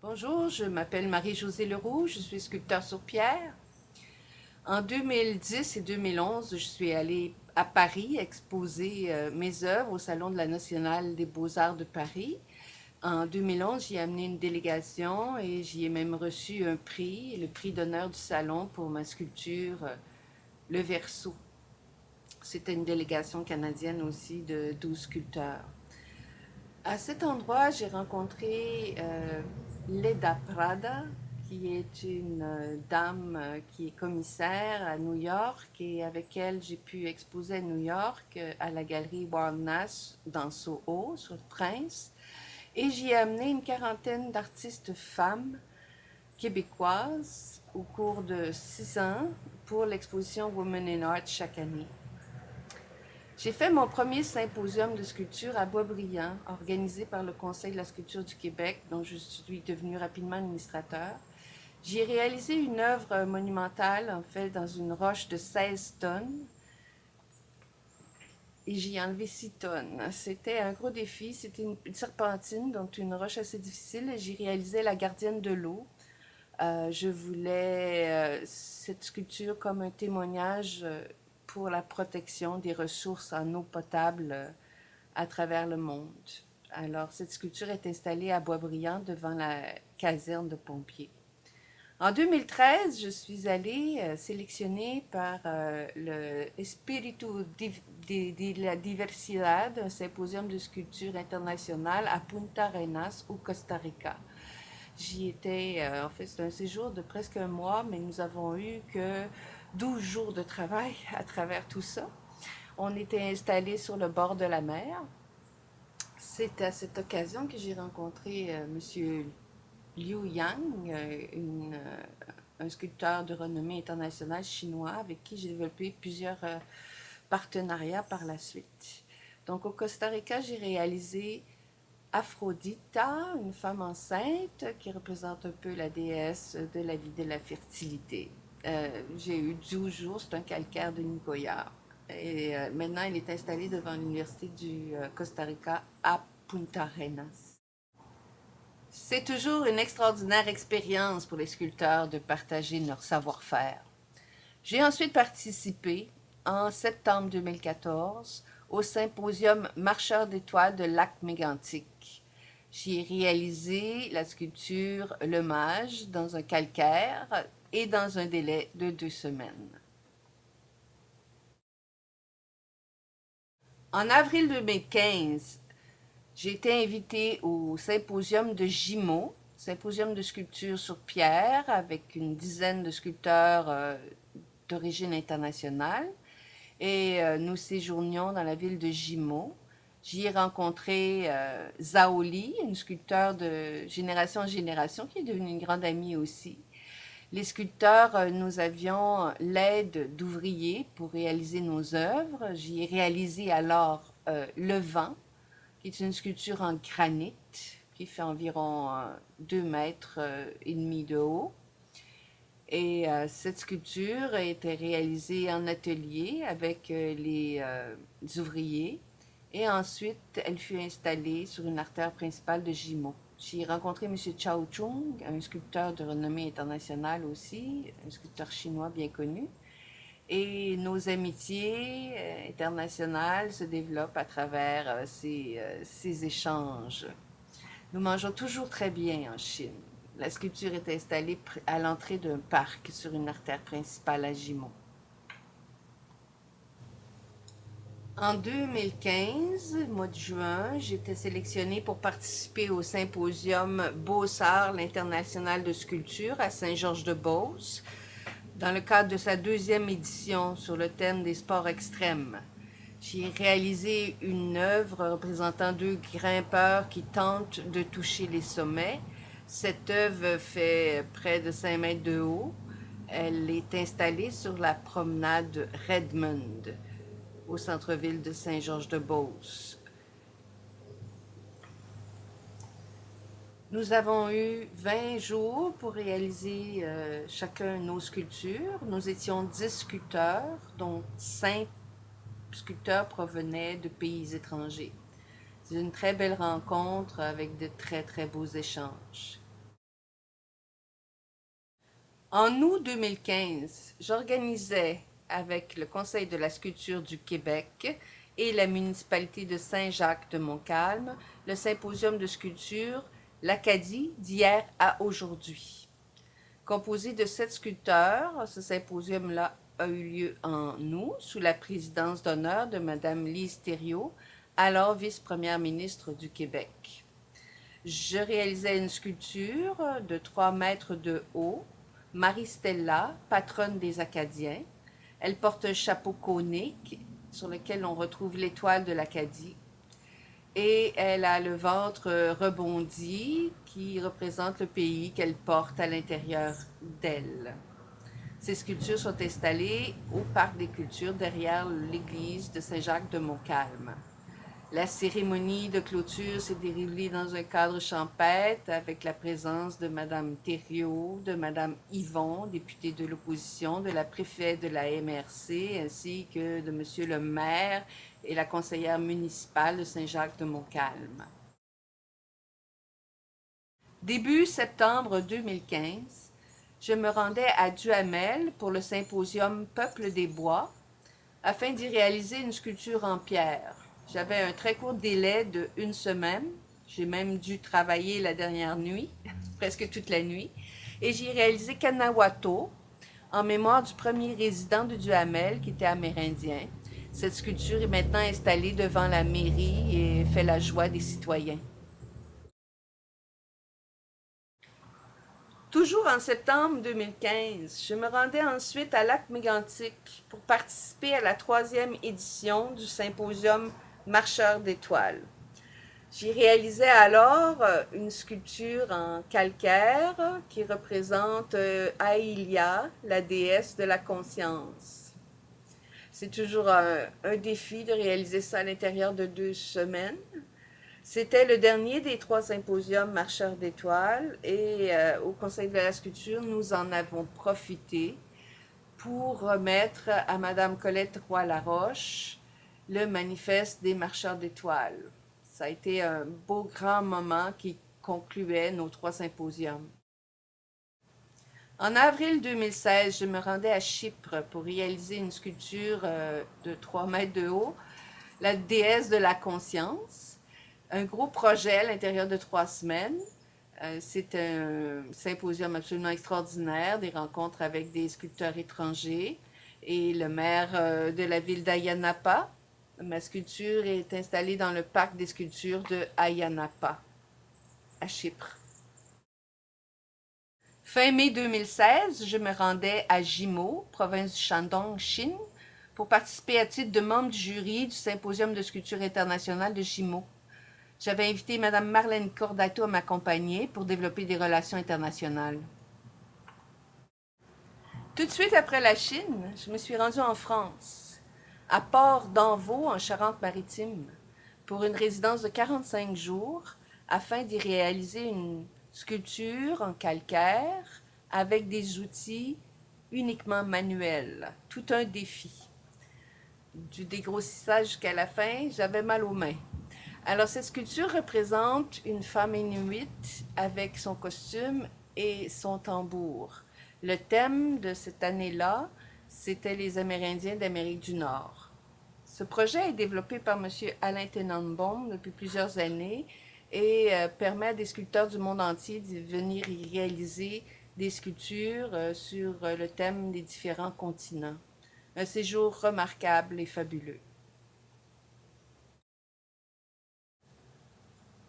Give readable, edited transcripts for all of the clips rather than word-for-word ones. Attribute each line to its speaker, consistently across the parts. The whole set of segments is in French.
Speaker 1: Bonjour, je m'appelle Marie-Josée Leroux, je suis sculpteur sur pierre. En 2010 et 2011, je suis allée à Paris exposer mes œuvres au Salon de la Nationale des Beaux-Arts de Paris. En 2011, j'y ai amené une délégation et j'y ai même reçu un prix, le prix d'honneur du Salon pour ma sculpture Le Verseau. C'était une délégation canadienne aussi de 12 sculpteurs. À cet endroit, j'ai rencontré Leda Prada, qui est une dame qui est commissaire à New York et avec elle j'ai pu exposer à New York à la galerie Wild Nash dans Soho, sur le Prince. Et j'y ai amené une quarantaine d'artistes femmes québécoises au cours de 6 ans pour l'exposition Women in Art chaque année. J'ai fait mon premier symposium de sculpture à Boisbriand, organisé par le Conseil de la sculpture du Québec, dont je suis devenue rapidement administrateur. J'ai réalisé une œuvre monumentale, en fait, dans une roche de 16 tonnes, et j'y ai enlevé 6 tonnes. C'était un gros défi, c'était une serpentine, donc une roche assez difficile, et j'y réalisais la gardienne de l'eau. Je voulais cette sculpture comme un témoignage pour la protection des ressources en eau potable à travers le monde. Alors, cette sculpture est installée à Boisbriand devant la caserne de pompiers. En 2013, je suis allée sélectionnée par le Espíritu de la Diversidad, un symposium de sculpture international à Punta Arenas, au Costa Rica. J'y étais, en fait, c'est un séjour de presque un mois, mais nous avons eu que 12 jours de travail à travers tout ça. On était installés sur le bord de la mer. C'est à cette occasion que j'ai rencontré M. Liu Yang, un sculpteur de renommée internationale chinois avec qui j'ai développé plusieurs partenariats par la suite. Donc au Costa Rica, j'ai réalisé Aphrodita, une femme enceinte qui représente un peu la déesse de la vie, de la fertilité. J'ai eu 12 jours, c'est un calcaire de Nicoya. Et maintenant, il est installé devant l'Université du Costa Rica à Punta Arenas. C'est toujours une extraordinaire expérience pour les sculpteurs de partager leur savoir-faire. J'ai ensuite participé, en septembre 2014, au symposium Marcheurs d'étoiles de Lac Mégantic. J'y ai réalisé la sculpture Le Mage dans un calcaire et dans un délai de 2 semaines. En avril 2015, j'ai été invitée au symposium de Gimont, symposium de sculpture sur pierre avec une dizaine de sculpteurs d'origine internationale. Et nous séjournions dans la ville de Gimont. J'y ai rencontré Zhao Li, une sculpteur de génération en génération, qui est devenue une grande amie aussi. Les sculpteurs, nous avions l'aide d'ouvriers pour réaliser nos œuvres. J'y ai réalisé alors Le Vent, qui est une sculpture en granit, qui fait environ 2 mètres et demi de haut. Et cette sculpture a été réalisée en atelier avec les ouvriers. Et ensuite, elle fut installée sur une artère principale de Gimont. J'ai rencontré M. Chao Chung, un sculpteur de renommée internationale aussi, un sculpteur chinois bien connu. Et nos amitiés internationales se développent à travers ces échanges. Nous mangeons toujours très bien en Chine. La sculpture est installée à l'entrée d'un parc sur une artère principale à Gimont. En 2015, mois de juin, j'étais sélectionnée pour participer au symposium Beaux-Arts, l'international de sculpture à Saint-Georges-de-Beauce, dans le cadre de sa 2e édition sur le thème des sports extrêmes. J'ai réalisé une œuvre représentant 2 grimpeurs qui tentent de toucher les sommets. Cette œuvre fait près de 5 mètres de haut. Elle est installée sur la promenade Redmond, au centre-ville de Saint-Georges-de-Beauce. Nous avons eu 20 jours pour réaliser chacun nos sculptures. Nous étions 10 sculpteurs, dont 5 sculpteurs provenaient de pays étrangers. C'est une très belle rencontre avec de très, très beaux échanges. En août 2015, j'organisais avec le Conseil de la sculpture du Québec et la municipalité de Saint-Jacques-de-Montcalm le symposium de sculpture L'Acadie d'hier à aujourd'hui. Composé de 7 sculpteurs, ce symposium-là a eu lieu en août sous la présidence d'honneur de Mme Lise Thériault, alors vice-première ministre du Québec. Je réalisais une sculpture de 3 mètres de haut, Marie-Stella, patronne des Acadiens. Elle porte un chapeau conique sur lequel on retrouve l'étoile de l'Acadie. Et elle a le ventre rebondi qui représente le pays qu'elle porte à l'intérieur d'elle. Ces sculptures sont installées au Parc des Cultures derrière l'église de Saint-Jacques-de-Montcalm. La cérémonie de clôture s'est déroulée dans un cadre champêtre avec la présence de Mme Thériault, de Mme Yvon, députée de l'opposition, de la préfète de la MRC, ainsi que de M. le maire et la conseillère municipale de Saint-Jacques-de-Montcalm. Début septembre 2015, je me rendais à Duhamel pour le symposium Peuple des Bois afin d'y réaliser une sculpture en pierre. J'avais un très court délai de 1 semaine. J'ai même dû travailler la dernière nuit, presque toute la nuit. Et j'ai réalisé Kanawato en mémoire du premier résident de Duhamel qui était amérindien. Cette sculpture est maintenant installée devant la mairie et fait la joie des citoyens. Toujours en septembre 2015, je me rendais ensuite à Lac-Mégantic pour participer à la 3e édition du symposium Marcheurs d'étoiles. J'y réalisais alors une sculpture en calcaire qui représente Aïlia, la déesse de la conscience. C'est toujours un défi de réaliser ça à l'intérieur de 2 semaines. C'était le dernier des 3 symposiums Marcheurs d'étoiles et au Conseil de la sculpture, nous en avons profité pour remettre à Mme Colette Roy-Laroche le manifeste des Marcheurs d'étoiles. Ça a été un beau grand moment qui concluait nos 3 symposiums. En avril 2016, je me rendais à Chypre pour réaliser une sculpture de 3 mètres de haut, la déesse de la conscience. Un gros projet à l'intérieur de 3 semaines. C'est un symposium absolument extraordinaire, des rencontres avec des sculpteurs étrangers et le maire de la ville d'Ayia Napa. Ma sculpture est installée dans le parc des sculptures de Ayia Napa, à Chypre. Fin mai 2016, je me rendais à Jimo, province du Shandong, Chine, pour participer à titre de membre du jury du Symposium de sculpture internationale de Jimo. J'avais invité Mme Marlène Cordato à m'accompagner pour développer des relations internationales. Tout de suite après la Chine, je me suis rendue en France, à Port d'Envaux, en Charente-Maritime, pour une résidence de 45 jours, afin d'y réaliser une sculpture en calcaire avec des outils uniquement manuels. Tout un défi. Du dégrossissage jusqu'à la fin, j'avais mal aux mains. Alors, cette sculpture représente une femme inuite avec son costume et son tambour. Le thème de cette année-là, c'était les Amérindiens d'Amérique du Nord. Ce projet est développé par M. Alain Tenenbaum depuis plusieurs années et permet à des sculpteurs du monde entier de venir y réaliser des sculptures sur le thème des différents continents. Un séjour remarquable et fabuleux.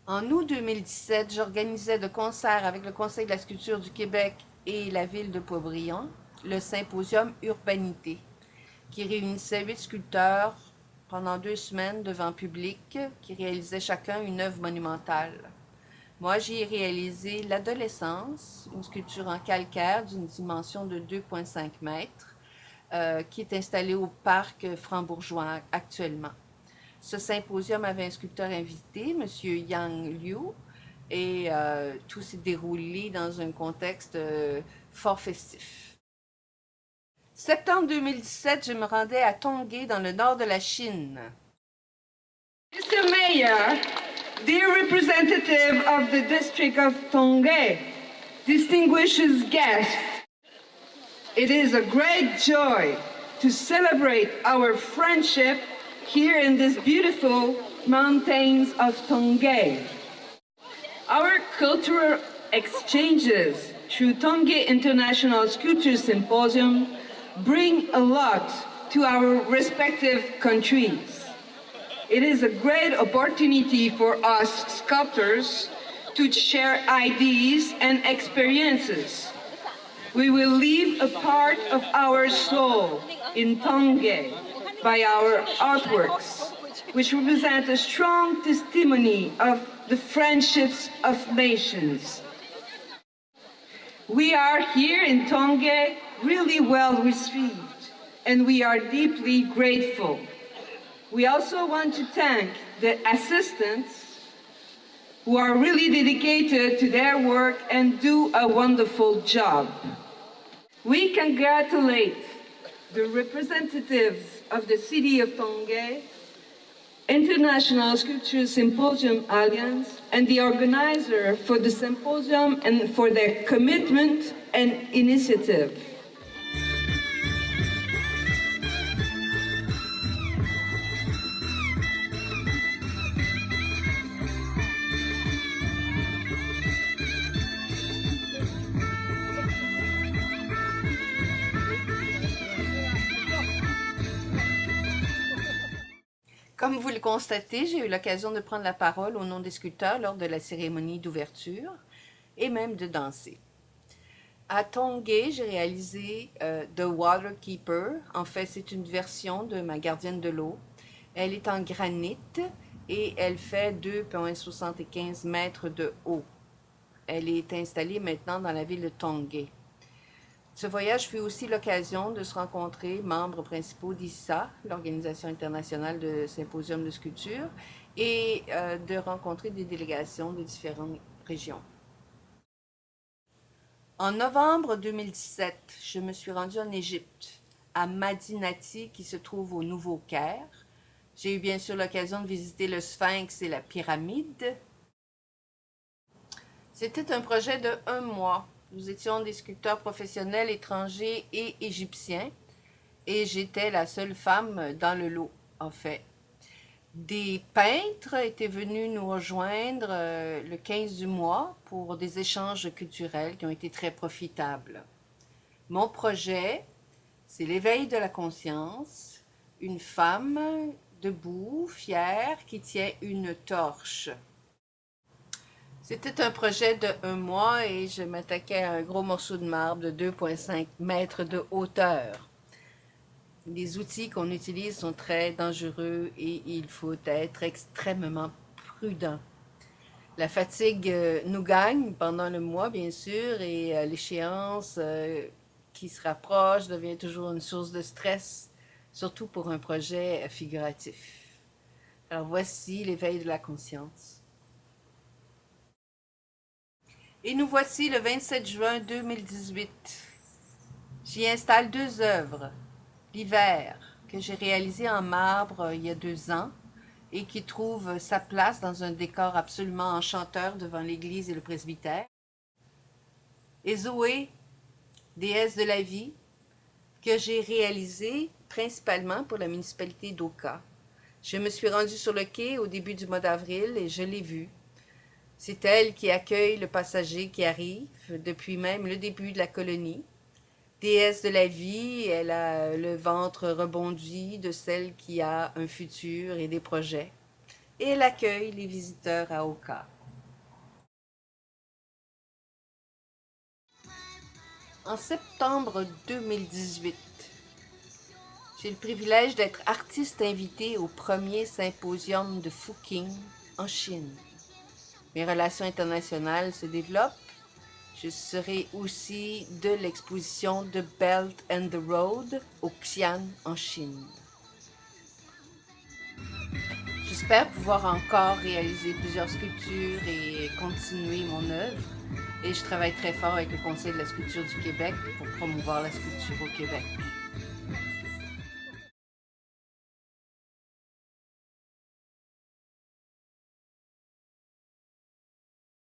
Speaker 1: En août 2017, j'organisais de concert avec le Conseil de la sculpture du Québec et la ville de Paubriand le symposium Urbanité, qui réunissait 8 sculpteurs pendant 2 semaines devant public, qui réalisaient chacun une œuvre monumentale. Moi, j'y ai réalisé l'Adolescence, une sculpture en calcaire d'une dimension de 2,5 mètres, qui est installée au parc Franc-Bourgeois actuellement. Ce symposium avait un sculpteur invité, M. Yang Liu, et tout s'est déroulé dans un contexte fort festif. Septembre 2017, je me rendais à Tongé, dans le nord de la Chine.
Speaker 2: Mr. Mayor, dear representative of the district of Tongé, distinguished guests, it is a great joy to celebrate our friendship here in these beautiful mountains of Tongay. Our cultural exchanges through Tongay International Sculpture Symposium bring a lot to our respective countries. It is a great opportunity for us sculptors to share ideas and experiences. We will leave a part of our soul in Tongay by our artworks, which represent a strong testimony of the friendships of nations. We are here in Tongay really well received, and we are deeply grateful. We also want to thank the assistants who are really dedicated to their work and do a wonderful job. We congratulate the representatives of the city of Tongay, International Sculpture Symposium Alliance, and the organizer for the symposium and for their commitment and initiative.
Speaker 1: Comme vous le constatez, j'ai eu l'occasion de prendre la parole au nom des sculpteurs lors de la cérémonie d'ouverture et même de danser. À Tongay, j'ai réalisé The Waterkeeper. En fait, c'est une version de ma gardienne de l'eau. Elle est en granit et elle fait 2,75 mètres de haut. Elle est installée maintenant dans la ville de Tongay. Ce voyage fut aussi l'occasion de se rencontrer membres principaux d'ISA, l'Organisation internationale de symposium de sculpture, et de rencontrer des délégations de différentes régions. En novembre 2017, je me suis rendue en Égypte, à Madinati, qui se trouve au Nouveau-Caire. J'ai eu bien sûr l'occasion de visiter le Sphinx et la pyramide. C'était un projet de 1 mois. Nous étions des sculpteurs professionnels étrangers et égyptiens, et j'étais la seule femme dans le lot, en fait. Des peintres étaient venus nous rejoindre le 15 du mois pour des échanges culturels qui ont été très profitables. Mon projet, c'est l'éveil de la conscience, une femme debout, fière, qui tient une torche. C'était un projet de 1 mois et je m'attaquais à un gros morceau de marbre de 2,5 mètres de hauteur. Les outils qu'on utilise sont très dangereux et il faut être extrêmement prudent. La fatigue nous gagne pendant le mois, bien sûr, et l'échéance qui se rapproche devient toujours une source de stress, surtout pour un projet figuratif. Alors voici l'éveil de la conscience. Et nous voici le 27 juin 2018. J'y installe 2 œuvres. L'hiver, que j'ai réalisé en marbre il y a 2 ans et qui trouve sa place dans un décor absolument enchanteur devant l'église et le presbytère. Et Zoé, déesse de la vie, que j'ai réalisé principalement pour la municipalité d'Oka. Je me suis rendue sur le quai au début du mois d'avril et je l'ai vue. C'est elle qui accueille le passager qui arrive depuis même le début de la colonie. Déesse de la vie, elle a le ventre rebondi de celle qui a un futur et des projets. Et elle accueille les visiteurs à Oka. En septembre 2018, j'ai le privilège d'être artiste invité au premier symposium de Fuqing en Chine. Mes relations internationales se développent. Je serai aussi de l'exposition The Belt and the Road au Xi'an en Chine. J'espère pouvoir encore réaliser plusieurs sculptures et continuer mon œuvre. Et je travaille très fort avec le Conseil de la sculpture du Québec pour promouvoir la sculpture au Québec.